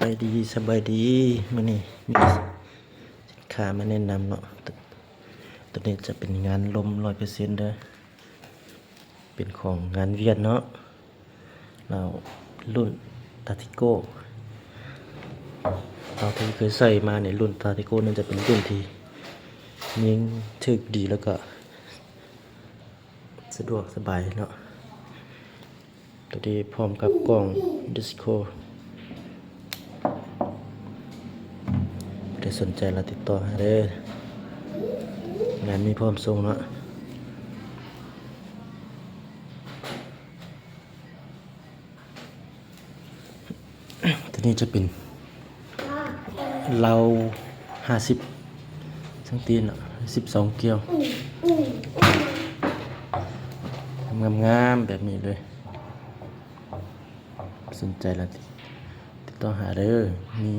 สบายดีมื้อนี้มีสินค้ามาแนะนำเนาะตัวนี้จะเป็นงานลม 100% เด้อเป็นของงานเวียดเนาะเรารุ่นตาติโก้เราที่เคยใส่มาในรุ่นตาติโก้นั่นจะเป็นรุ่นที่ยิงถึกดีแล้วก็สะดวกสบายเนาะตัวนี้พร้อมกับกล้องดิสโก้ได้สนใจเราติดต่อหาเด้องานมีพร้อมส่งเนาะตัวนี้จะเป็นเรา50ทั้งตีนเนาะ12 เกลียวงามๆแบบนี้เลยสนใจเราติดต่อหาเด้อมี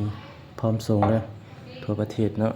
พร้อมส่งเด้อทั่วประเทศเนาะ